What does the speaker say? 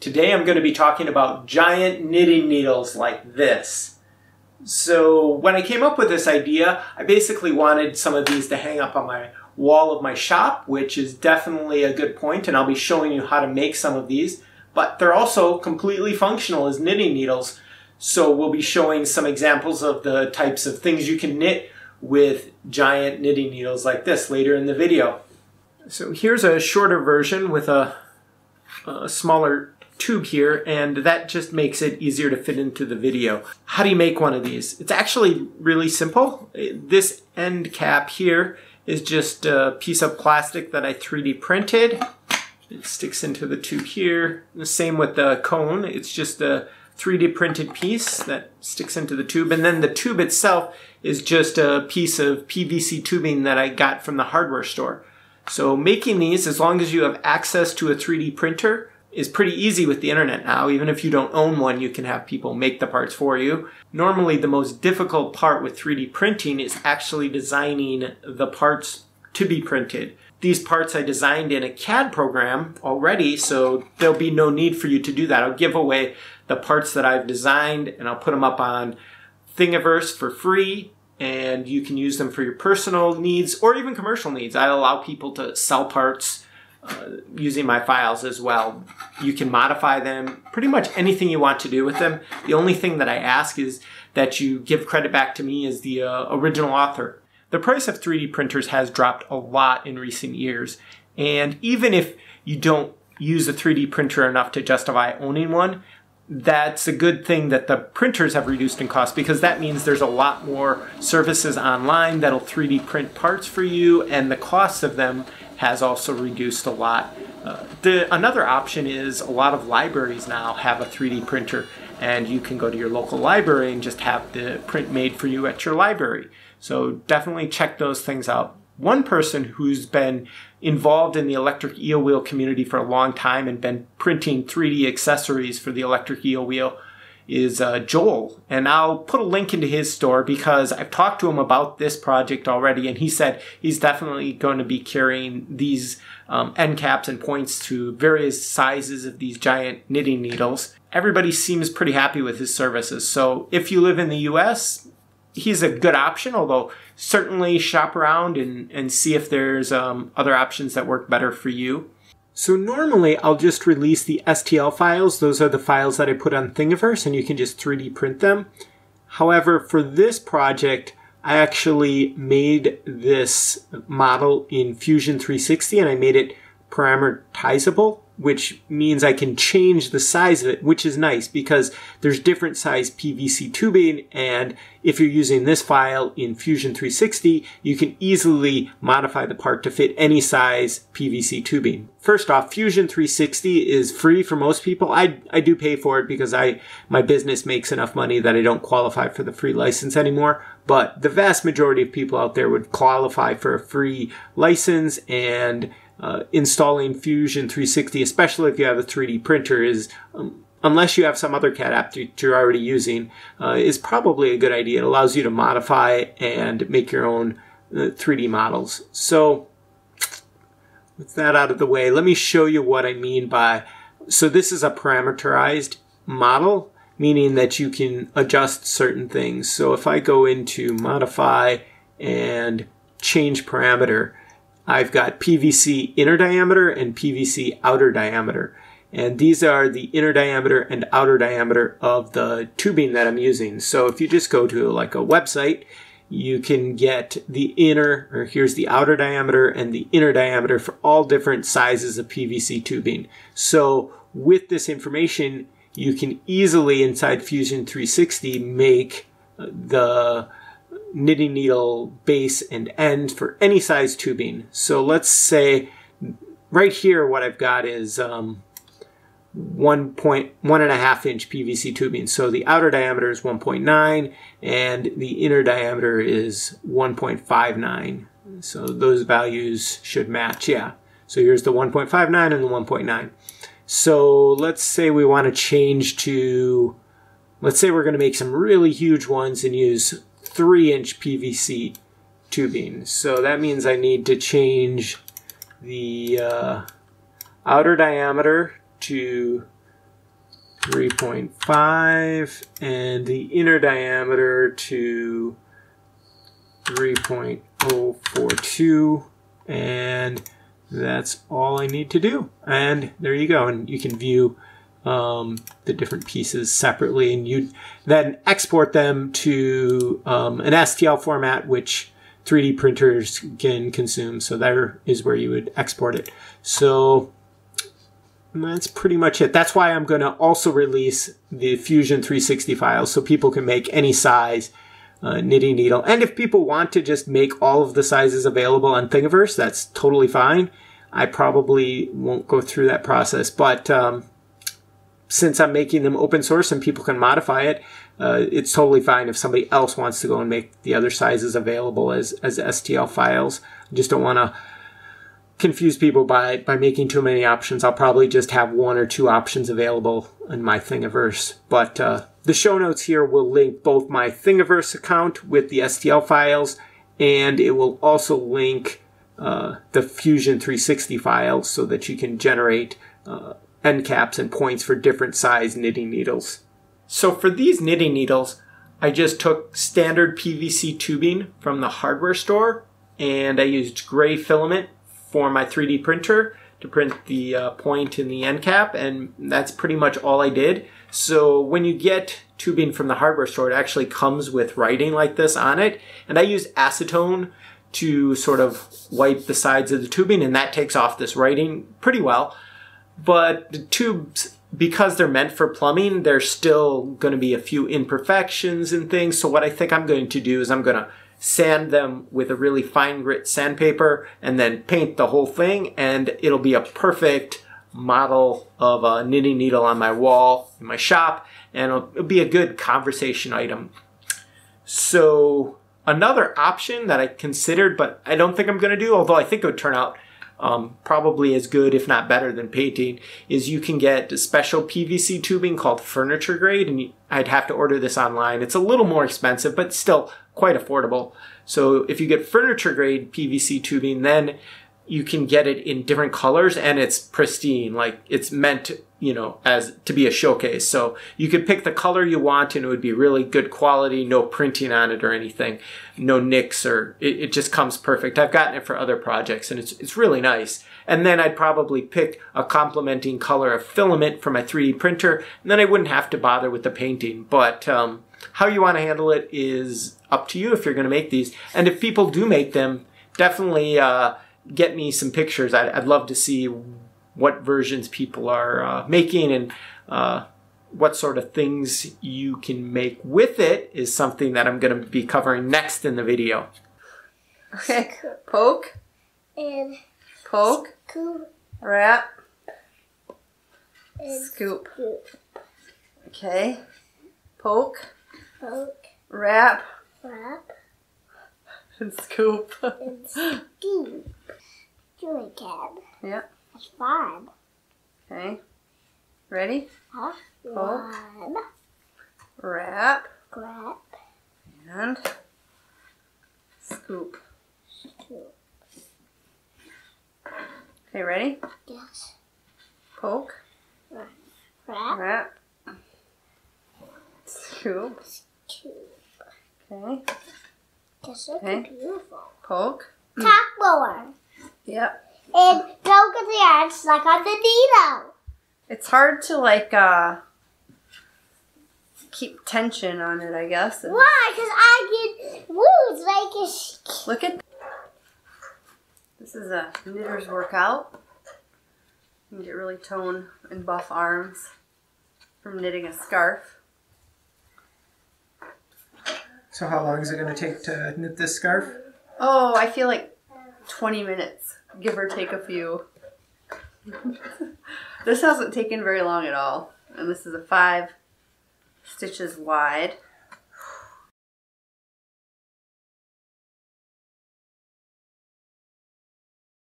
Today I'm going to be talking about giant knitting needles like this. So when I came up with this idea, I basically wanted some of these to hang up on my wall of my shop, which is definitely a good point, and I'll be showing you how to make some of these. But they're also completely functional as knitting needles. So we'll be showing some examples of the types of things you can knit with giant knitting needles like this later in the video. So here's a shorter version with a smaller tube here, and that just makes it easier to fit into the video. How do you make one of these? It's actually really simple. This end cap here is just a piece of plastic that I 3D printed. It sticks into the tube here. The same with the cone. It's just a 3D printed piece that sticks into the tube, and then the tube itself is just a piece of PVC tubing that I got from the hardware store. So making these, as long as you have access to a 3D printer, is pretty easy with the internet now. Even if you don't own one, you can have people make the parts for you. Normally the most difficult part with 3D printing is actually designing the parts to be printed. These parts I designed in a CAD program already, so there'll be no need for you to do that. I'll give away the parts that I've designed and I'll put them up on Thingiverse for free, and you can use them for your personal needs or even commercial needs. I allow people to sell parts using my files as well. You can modify them, pretty much anything you want to do with them. The only thing that I ask is that you give credit back to me as the original author. The price of 3D printers has dropped a lot in recent years, and even if you don't use a 3D printer enough to justify owning one, that's a good thing that the printers have reduced in cost, because that means there's a lot more services online that'll 3D print parts for you, and the cost of them has also reduced a lot. Another option is a lot of libraries now have a 3D printer, and you can go to your local library and just have the print made for you at your library. So definitely check those things out. One person who's been involved in the electric eel wheel community for a long time and been printing 3D accessories for the electric eel wheel is Joel. And I'll put a link into his store because I've talked to him about this project already, and he said he's definitely going to be carrying these end caps and points to various sizes of these giant knitting needles. Everybody seems pretty happy with his services. So if you live in the US, he's a good option, although certainly shop around and see if there's other options that work better for you. So normally I'll just release the STL files. Those are the files that I put on Thingiverse, and you can just 3D print them. However, for this project, I actually made this model in Fusion 360, and I made it parameterizable, which means I can change the size of it, which is nice because there's different size PVC tubing, and if you're using this file in Fusion 360, you can easily modify the part to fit any size PVC tubing. First off, Fusion 360 is free for most people. I do pay for it because my business makes enough money that I don't qualify for the free license anymore, but the vast majority of people out there would qualify for a free license, and installing Fusion 360, especially if you have a 3D printer, is, unless you have some other CAD app that you're already using, is probably a good idea. It allows you to modify and make your own 3D models. So with that out of the way, let me show you what I mean by, so this is a parameterized model, meaning that you can adjust certain things. So if I go into modify and change parameter, I've got PVC inner diameter and PVC outer diameter. And these are the inner diameter and outer diameter of the tubing that I'm using. So if you just go to like a website, you can get the inner, or here's the outer diameter and the inner diameter for all different sizes of PVC tubing. So with this information, you can easily inside Fusion 360 make the knitting needle base and end for any size tubing. So let's say right here what I've got is 1.5 inch PVC tubing. So the outer diameter is 1.9 and the inner diameter is 1.59. So those values should match, yeah. So here's the 1.59 and the 1.9. So let's say we want to change to, let's say we're going to make some really huge ones and use 3-inch PVC tubing. So that means I need to change the outer diameter to 3.5 and the inner diameter to 3.042, and that's all I need to do. And there you go. And you can view the different pieces separately, and you then export them to an STL format, which 3D printers can consume. So there is where you would export it. So that's pretty much it. That's why I'm going to also release the Fusion 360 files so people can make any size knitting needle. And if people want to just make all of the sizes available on Thingiverse, that's totally fine. I probably won't go through that process, but since I'm making them open source and people can modify it, it's totally fine if somebody else wants to go and make the other sizes available as STL files. I just don't want to confuse people by making too many options. I'll probably just have 1 or 2 options available in my Thingiverse. But the show notes here will link both my Thingiverse account with the STL files, and it will also link the Fusion 360 files so that you can generate end caps and points for different size knitting needles. So for these knitting needles, I just took standard PVC tubing from the hardware store, and I used gray filament for my 3D printer to print the point in the end cap, and that's pretty much all I did. So when you get tubing from the hardware store, it actually comes with writing like this on it, and I used acetone to sort of wipe the sides of the tubing, and that takes off this writing pretty well. But the tubes, because they're meant for plumbing, there's still going to be a few imperfections and things. So what I think I'm going to do is I'm going to sand them with a really fine grit sandpaper and then paint the whole thing, and it'll be a perfect model of a knitting needle on my wall in my shop, and it'll be a good conversation item. So another option that I considered, but I don't think I'm going to do, although I think it would turn out probably as good, if not better, than painting, is you can get special PVC tubing called furniture grade, and I'd have to order this online. It's a little more expensive, but still quite affordable. So if you get furniture grade PVC tubing, then you can get it in different colors, and it's pristine. Like, it's meant, you know, as to be a showcase. So you could pick the color you want, and it would be really good quality, no printing on it or anything, no nicks, or it just comes perfect. I've gotten it for other projects, and it's really nice. And then I'd probably pick a complementing color of filament for my 3D printer, and then I wouldn't have to bother with the painting. But how you want to handle it is up to you if you're going to make these. And if people do make them, definitely get me some pictures. I'd love to see what versions people are making, and what sort of things you can make with it is something that I'm going to be covering next in the video. Okay, poke, and poke, scoop, wrap, and scoop. scoop, Okay, poke, poke, wrap, wrap, and scoop. and scoop. Julie can. Yep. That's 5. Okay, ready? Huh? Poke. 1, Wrap grab, and scoop. scoop. Okay, ready? Yes. Poke, Wrap, wrap, scoop. scoop. Okay, This is Okay. beautiful. poke. Tack more. Yep. And don't get the ends like on the needle. It's hard to keep tension on it, I guess. And Why? Because I get wounds like a... look at this is a knitter's workout. You can get really toned and buff arms from knitting a scarf. So how long is it going to take to knit this scarf? Oh, I feel like 20 minutes, give or take a few. This hasn't taken very long at all. And this is a 5 stitches wide.